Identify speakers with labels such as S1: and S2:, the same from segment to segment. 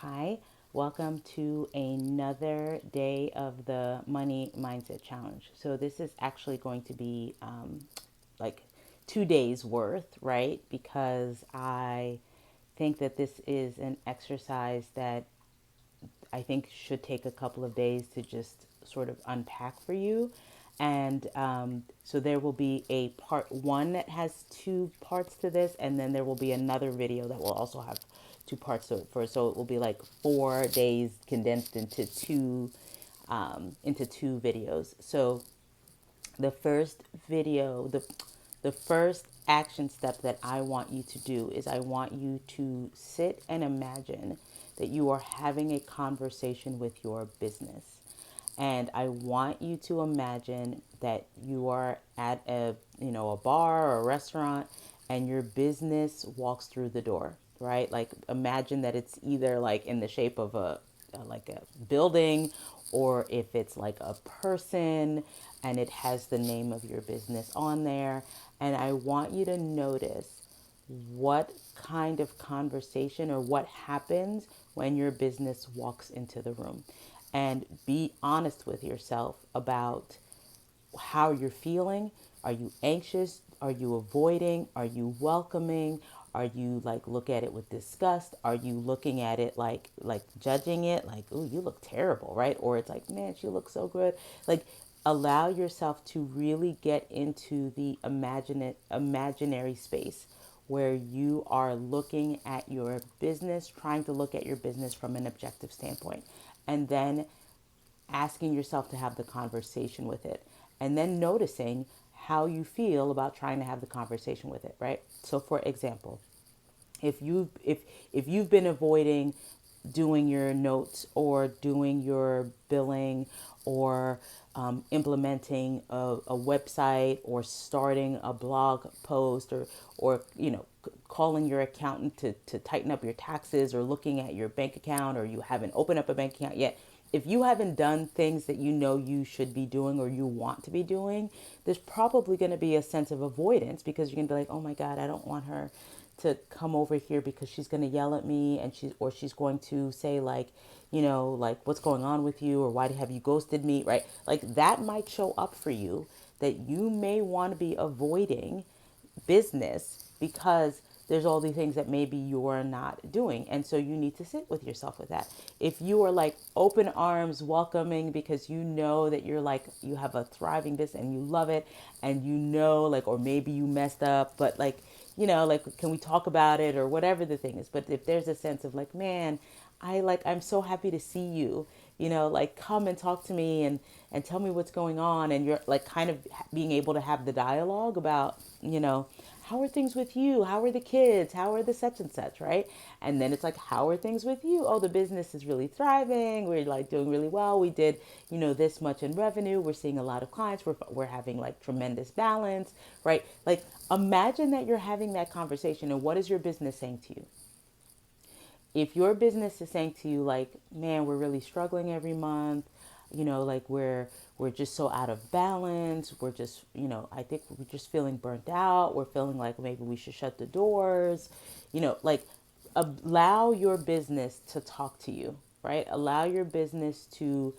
S1: Hi, welcome to another day of the Money Mindset Challenge. So, this is actually going to be like 2 days worth, right? Because I think that this is an exercise that I think should take a couple of days to just sort of unpack for you. And so there will be a part one that has two parts to this, and then there will be another video that will also have two parts to it. So it will be like 4 days condensed into two videos. So the first video, the first action step that I want you to do is I want you to sit and imagine that you are having a conversation with your business. And I want you to imagine that you are at a bar or a restaurant and your business walks through the door, right? Like imagine that it's either like in the shape of like a building, or if it's like a person and it has the name of your business on there. And I want you to notice what kind of conversation or what happens when your business walks into the room, and be honest with yourself about how you're feeling. Are you anxious? Are you avoiding? Are you welcoming? Are you like look at it with disgust? Are you looking at it like judging it like, "Ooh, you look terrible," right? Or it's like, "Man, she looks so good." Like allow yourself to really get into the imaginary space where you are looking at your business, trying to look at your business from an objective standpoint. And then asking yourself to have the conversation with it, and then noticing how you feel about trying to have the conversation with it, right? So for example, if you've been avoiding doing your notes or doing your billing, or implementing a website, or starting a blog post, or calling your accountant to tighten up your taxes, or looking at your bank account, or you haven't opened up a bank account yet, if you haven't done things that you know you should be doing or you want to be doing, there's probably going to be a sense of avoidance, because you're going to be like, "Oh my God, I don't want her to come over here because she's going to yell at me, and she's going to say like, like, what's going on with you, or why have you ghosted me," right? Like that might show up for you, that you may want to be avoiding business because there's all these things that maybe you're not doing. And so you need to sit with yourself with that. If you are like open arms welcoming because you know that you're like, you have a thriving business and you love it, and like, or maybe you messed up, but like, like, can we talk about it, or whatever the thing is. But if there's a sense of like, "Man, I'm so happy to see you, like, come and talk to me, and tell me what's going on," and you're like kind of being able to have the dialogue about, how are things with you? How are the kids? How are the such and such, right? And then it's like, how are things with you? "Oh, the business is really thriving. We're like doing really well. We did, this much in revenue. We're seeing a lot of clients. We're having like tremendous balance," right? Like imagine that you're having that conversation, and what is your business saying to you? If your business is saying to you like, "Man, we're really struggling every month, like we're just so out of balance, we're just, I think we're just feeling burnt out, we're feeling like maybe we should shut the doors," like allow your business to talk to you, right? Allow your business to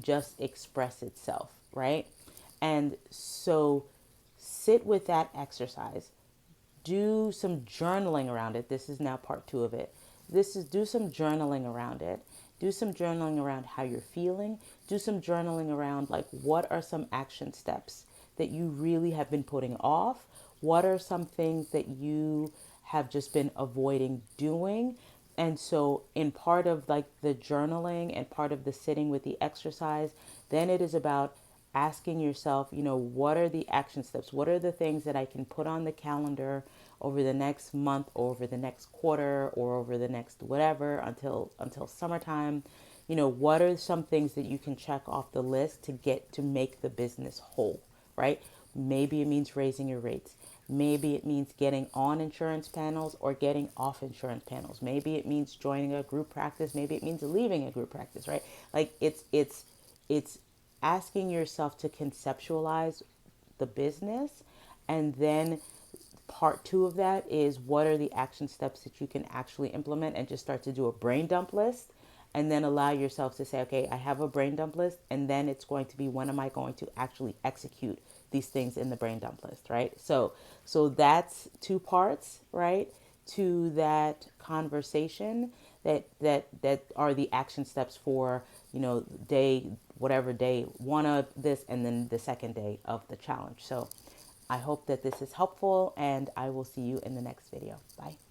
S1: just express itself, right? And so sit with that exercise. Do some journaling around it. This is now part two of it. This is Do some journaling around it. Do some journaling around how you're feeling. Do some journaling around like, what are some action steps that you really have been putting off? What are some things that you have just been avoiding doing? And so, in part of like the journaling and part of the sitting with the exercise, then it is about asking yourself, what are the action steps? What are the things that I can put on the calendar over the next month, or over the next quarter, or over the next whatever, until summertime? What are some things that you can check off the list to get to make the business whole, right? Maybe it means raising your rates. Maybe it means getting on insurance panels or getting off insurance panels. Maybe it means joining a group practice. Maybe it means leaving a group practice, right? Like it's asking yourself to conceptualize the business, and then part two of that is what are the action steps that you can actually implement, and just start to do a brain dump list, and then allow yourself to say, okay, I have a brain dump list, and then it's going to be, when am I going to actually execute these things in the brain dump list, right? So that's two parts, right, to that conversation, that are the action steps for, day, whatever, day one of this, and then the second day of the challenge. So I hope that this is helpful, and I will see you in the next video. Bye.